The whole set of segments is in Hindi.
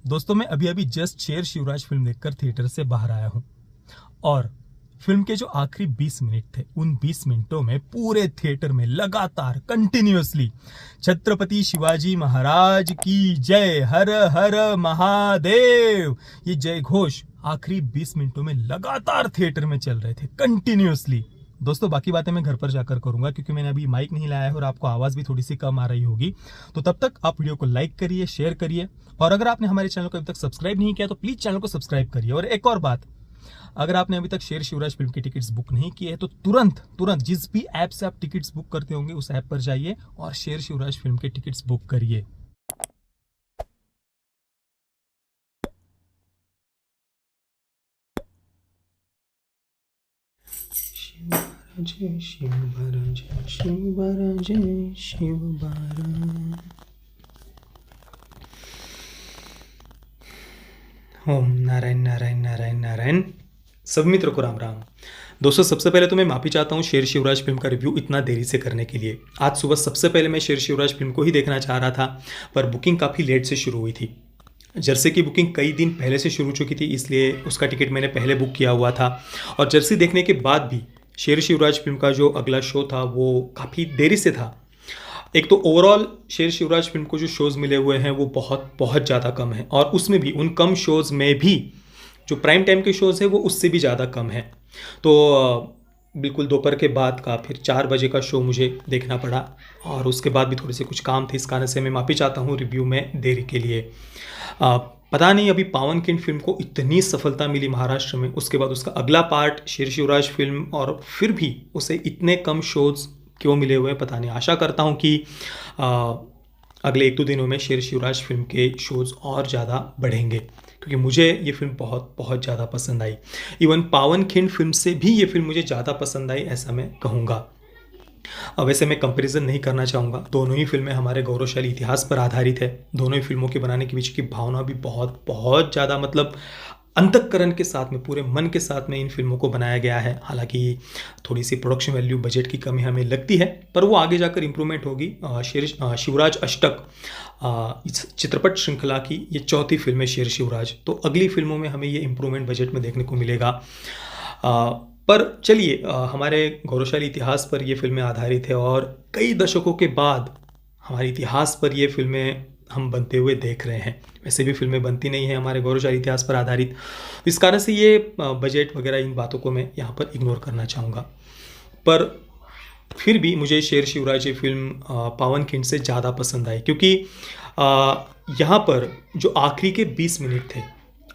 दोस्तों मैं अभी अभी जस्ट शेर शिवराज फिल्म देखकर थिएटर से बाहर आया हूं और फिल्म के जो आखिरी 20 मिनट थे उन 20 मिनटों में पूरे थिएटर में लगातार कंटिन्यूअसली छत्रपति शिवाजी महाराज की जय, हर हर महादेव, ये जय घोष आखिरी 20 मिनटों में लगातार थिएटर में चल रहे थे कंटिन्यूअसली। दोस्तों बाकी बातें मैं घर पर जाकर करूंगा क्योंकि मैंने अभी माइक नहीं लाया है और आपको आवाज भी थोड़ी सी कम आ रही होगी। तो तब तक आप वीडियो को लाइक करिए, शेयर करिए और अगर आपने हमारे चैनल को अभी तक सब्सक्राइब नहीं किया तो प्लीज चैनल को सब्सक्राइब करिए। और एक और बात, अगर आपने अभी तक शेर शिवराज फिल्म की टिकट्स बुक नहीं की है तो तुरंत तुरंत जिस भी ऐप से आप टिकट्स बुक करते होंगे उस ऐप पर जाइए और शेर शिवराज फिल्म के टिकट्स बुक करिए। शिव बारा जय शिव बारा जय शिव बारा। ओम नारायण नारायण नारायण नारायण। सब मित्रों को राम राम। दोस्तों सबसे पहले तो मैं माफ़ी चाहता हूँ शेर शिवराज फिल्म का रिव्यू इतना देरी से करने के लिए। आज सुबह सबसे पहले मैं शेर शिवराज फिल्म को ही देखना चाह रहा था पर बुकिंग काफ़ी लेट से शुरू हुई थी। जर्सी की बुकिंग कई दिन पहले से शुरू हो चुकी थी इसलिए उसका टिकट मैंने पहले बुक किया हुआ था और जर्सी देखने के बाद भी शेर शिवराज फिल्म का जो अगला शो था वो काफ़ी देरी से था। एक तो ओवरऑल शेर शिवराज फिल्म को जो शोज़ मिले हुए हैं वो बहुत बहुत ज़्यादा कम है और उसमें भी उन कम शोज़ में भी जो प्राइम टाइम के शोज़ हैं वो उससे भी ज़्यादा कम है। तो बिल्कुल दोपहर के बाद का फिर 4 बजे का शो मुझे देखना पड़ा और उसके बाद भी थोड़े से कुछ काम थे, इस कारण से मैं माफ़ी चाहता हूँ रिव्यू में देरी के लिए। पता नहीं अभी पावनखिंड फिल्म को इतनी सफलता मिली महाराष्ट्र में, उसके बाद उसका अगला पार्ट शेर शिवराज फिल्म और फिर भी उसे इतने कम शोज़ क्यों मिले हुए हैं पता नहीं। आशा करता हूँ कि अगले 1-2 दिनों में शेर शिवराज फिल्म के शोज़ और ज़्यादा बढ़ेंगे क्योंकि मुझे ये फिल्म बहुत बहुत ज़्यादा पसंद आई। इवन पावनखिंड फिल्म से भी ये फिल्म मुझे ज़्यादा पसंद आई ऐसा मैं कहूँगा। वैसे मैं कंपैरिजन नहीं करना चाहूँगा, दोनों ही फिल्में हमारे गौरवशाली इतिहास पर आधारित है। दोनों ही फिल्मों के बनाने के पीछे की भावना भी बहुत बहुत ज़्यादा मतलब अंतःकरण के साथ में, पूरे मन के साथ में इन फिल्मों को बनाया गया है। हालांकि थोड़ी सी प्रोडक्शन वैल्यू, बजट की कमी हमें लगती है पर वो आगे जाकर इम्प्रूवमेंट होगी। शिवराज अष्टक इस चित्रपट श्रृंखला की ये चौथी फिल्म है शेर शिवराज, तो अगली फिल्मों में हमें ये इम्प्रूवमेंट बजट में देखने को मिलेगा। पर चलिए, हमारे गौरवशाली इतिहास पर ये फिल्में आधारित है और कई दशकों के बाद हमारे इतिहास पर ये फिल्में हम बनते हुए देख रहे हैं। वैसे भी फिल्में बनती नहीं हैं हमारे गौरवशाली इतिहास पर आधारित, इस कारण से ये बजट वगैरह इन बातों को मैं यहाँ पर इग्नोर करना चाहूँगा। पर फिर भी मुझे शेर शिवराज ये फिल्म पावनखिंड से ज़्यादा पसंद आई क्योंकि यहाँ पर जो आखिरी के 20 मिनट थे,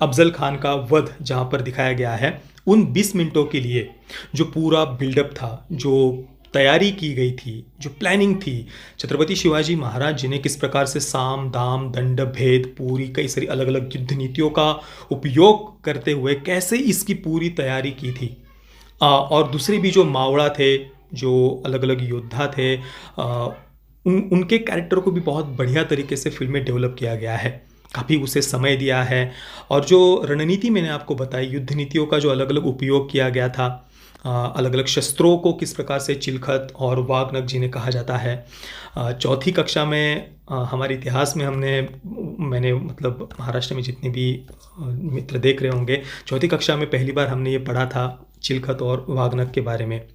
अफजल खान का वध जहाँ पर दिखाया गया है, उन 20 मिनटों के लिए जो पूरा बिल्डअप था, जो तैयारी की गई थी, जो प्लानिंग थी, छत्रपति शिवाजी महाराज जी ने किस प्रकार से साम दाम दंड भेद पूरी कई सारी अलग अलग युद्ध नीतियों का उपयोग करते हुए कैसे इसकी पूरी तैयारी की थी। और दूसरे भी जो मावड़ा थे, जो अलग अलग योद्धा थे, उनके कैरेक्टर को भी बहुत बढ़िया तरीके से फिल्म में डेवलप किया गया है, काफ़ी उसे समय दिया है। और जो रणनीति मैंने आपको बताई, युद्ध नीतियों का जो अलग अलग उपयोग किया गया था, अलग अलग शस्त्रों को किस प्रकार से चिलखत और वाघनख जी ने कहा जाता है। चौथी कक्षा में हमारे इतिहास में मैंने मतलब महाराष्ट्र में जितने भी मित्र देख रहे होंगे, चौथी कक्षा में पहली बार हमने ये पढ़ा था चिलखत और वाघनख के बारे में।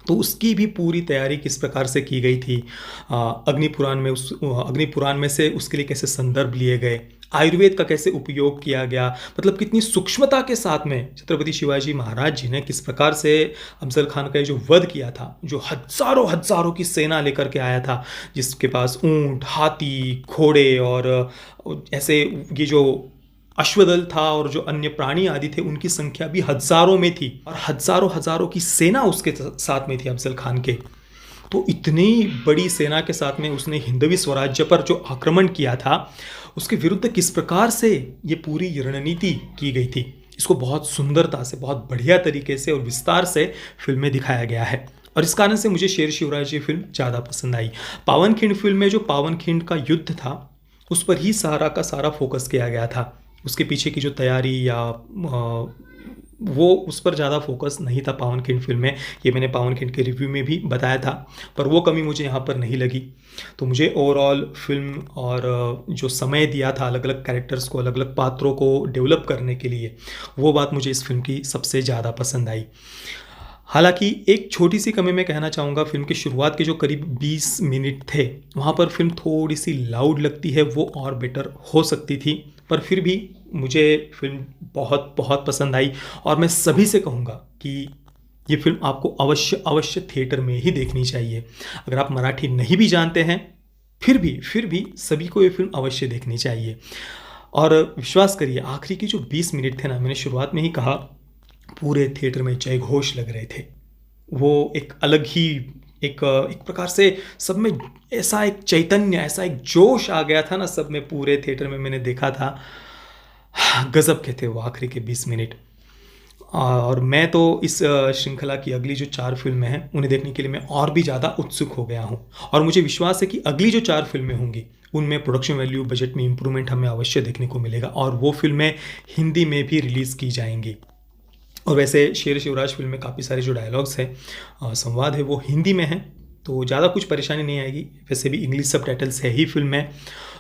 तो उसकी भी पूरी तैयारी किस प्रकार से की गई थी, अग्निपुराण में से उसके लिए कैसे संदर्भ लिए गए, आयुर्वेद का कैसे उपयोग किया गया, मतलब कितनी सूक्ष्मता के साथ में छत्रपति शिवाजी महाराज जी ने किस प्रकार से अफजल खान का जो वध किया था, जो हजारों हजारों की सेना लेकर के आया था, जिसके पास ऊंट, हाथी, घोड़े और ऐसे ये जो अश्वदल था और जो अन्य प्राणी आदि थे उनकी संख्या भी हजारों में थी और हजारों हजारों की सेना उसके साथ में थी अफजल खान के। तो इतनी बड़ी सेना के साथ में उसने हिंदवी स्वराज्य पर जो आक्रमण किया था उसके विरुद्ध किस प्रकार से ये पूरी रणनीति की गई थी, इसको बहुत सुंदरता से, बहुत बढ़िया तरीके से और विस्तार से फिल्म में दिखाया गया है और इस कारण से मुझे शेर शिवराज ये फिल्म ज़्यादा पसंद आई। पावनखिंड फिल्म में जो पावनखिंड का युद्ध था उस पर ही सारा का सारा फोकस किया गया था, उसके पीछे की जो तैयारी या वो उस पर ज़्यादा फोकस नहीं था पावन खिंड फिल्म में। ये मैंने पावन खिंड के रिव्यू में भी बताया था, पर वो कमी मुझे यहाँ पर नहीं लगी। तो मुझे ओवरऑल फिल्म और जो समय दिया था अलग अलग कैरेक्टर्स को, अलग अलग पात्रों को डेवलप करने के लिए, वो बात मुझे इस फिल्म की सबसे ज़्यादा पसंद आई। हालाँकि एक छोटी-सी कमी मैं कहना चाहूँगा, फ़िल्म की शुरुआत के जो करीब 20 मिनट थे, वहाँ पर फ़िल्म थोड़ी-सी लाउड लगती है, वो और बेटर हो सकती थी। पर फिर भी मुझे फ़िल्म बहुत बहुत पसंद आई और मैं सभी से कहूँगा कि ये फ़िल्म आपको अवश्य थिएटर में ही देखनी चाहिए। अगर आप मराठी नहीं भी जानते हैं, फिर भी सभी को ये फ़िल्म अवश्य देखनी चाहिए। और विश्वास करिए, आखिरी के जो 20 मिनट थे ना, मैंने शुरुआत में ही कहा, पूरे थिएटर में जयघोष लग रहे थे। वो एक अलग ही एक प्रकार से सब में ऐसा एक चैतन्य, ऐसा एक जोश आ गया था ना सब में, पूरे थिएटर में मैंने देखा था। गज़ब के थे वो आखिरी के 20 मिनट। और मैं तो इस श्रृंखला की अगली जो 4 फ़िल्में हैं, उन्हें देखने के लिए मैं और भी ज़्यादा उत्सुक हो गया हूँ। और मुझे विश्वास है कि अगली जो 4 फ़िल्में होंगी, उनमें प्रोडक्शन वैल्यू, बजट में इम्प्रूवमेंट हमें अवश्य देखने को मिलेगा और वो फ़िल्में हिंदी में भी रिलीज़ की जाएँगी। और वैसे शेर शिवराज फ़िल्म में काफ़ी सारे जो डायलॉग्स हैं, संवाद है, वो हिंदी में हैं, तो ज़्यादा कुछ परेशानी नहीं आएगी। वैसे भी इंग्लिश सबटाइटल्स है ही फ़िल्म में,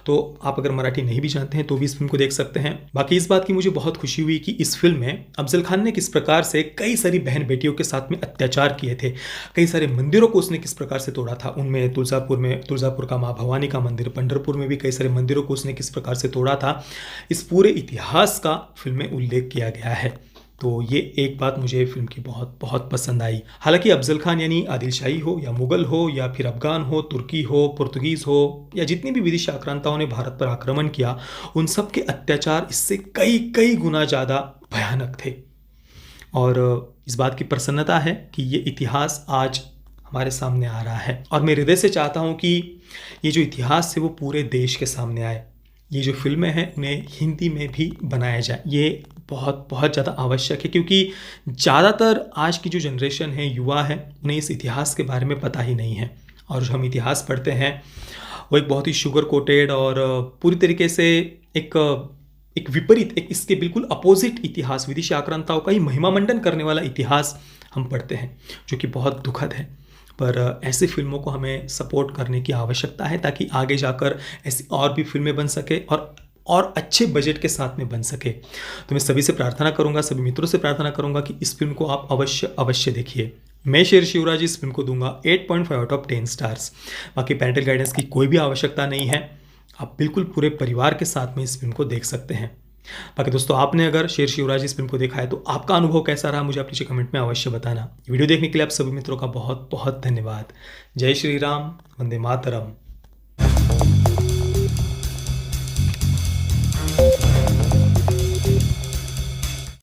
तो आप अगर मराठी नहीं भी जानते हैं तो भी इस फ़िल्म को देख सकते हैं। बाकी इस बात की मुझे बहुत खुशी हुई कि इस फ़िल्म में अफ़ज़ल खान ने किस प्रकार से कई सारी बहन-बेटियों के साथ में अत्याचार किए थे, कई सारे मंदिरों को उसने किस प्रकार से तोड़ा था। उनमें तुलजापुर का माँ भवानी का मंदिर, पंढरपुर में भी कई सारे मंदिरों को उसने किस प्रकार से तोड़ा था, इस पूरे इतिहास का फ़िल्म में उल्लेख किया गया है। तो ये एक बात मुझे फ़िल्म की बहुत बहुत पसंद आई। हालाँकि अफ़ज़ल खान यानी आदिल शाही हो या मुग़ल हो या फिर अफ़गान हो, तुर्की हो, पुर्तगीज़ हो या जितनी भी विदेशी आक्रांताओं ने भारत पर आक्रमण किया, उन सब के अत्याचार इससे कई गुना ज़्यादा भयानक थे। और इस बात की प्रसन्नता है कि ये इतिहास आज हमारे सामने आ रहा है और मैं हृदय से चाहता हूँ कि ये जो इतिहास है वो पूरे देश के सामने आए। ये जो फ़िल्में हैं उन्हें हिंदी में भी बनाया जाए, ये बहुत ज़्यादा आवश्यक है, क्योंकि ज़्यादातर आज की जो जनरेशन है, युवा है, उन्हें इस इतिहास के बारे में पता ही नहीं है। और जो हम इतिहास पढ़ते हैं वो एक बहुत ही शुगर कोटेड और पूरी तरीके से एक एक विपरीत, एक इसके बिल्कुल अपोजिट इतिहास, विदेशी आक्रांताओं का ही महिमामंडन करने वाला इतिहास हम पढ़ते हैं, जो कि बहुत दुखद है। पर ऐसी फ़िल्मों को हमें सपोर्ट करने की आवश्यकता है ताकि आगे जाकर ऐसी और भी फ़िल्में बन सके और अच्छे बजट के साथ में बन सके। तो मैं सभी से प्रार्थना करूँगा, सभी मित्रों से प्रार्थना करूँगा कि इस फ़िल्म को आप अवश्य देखिए। मैं शेर शिवराज इस फ़िल्म को दूँगा 8.5 आउट ऑफ 10 स्टार्स। बाकी पैरेंटल गाइडेंस की कोई भी आवश्यकता नहीं है। आप बिल्कुल पूरे परिवार के साथ में इस फ़िल्म को देख सकते हैं। बाकी दोस्तों, आपने अगर शेर शिवराज इस फ़िल्म को देखा है तो आपका अनुभव कैसा रहा, मुझे आप नीचे कमेंट में अवश्य बताना। वीडियो देखने के लिए आप सभी मित्रों का बहुत बहुत धन्यवाद। जय श्री राम, वंदे मातरम।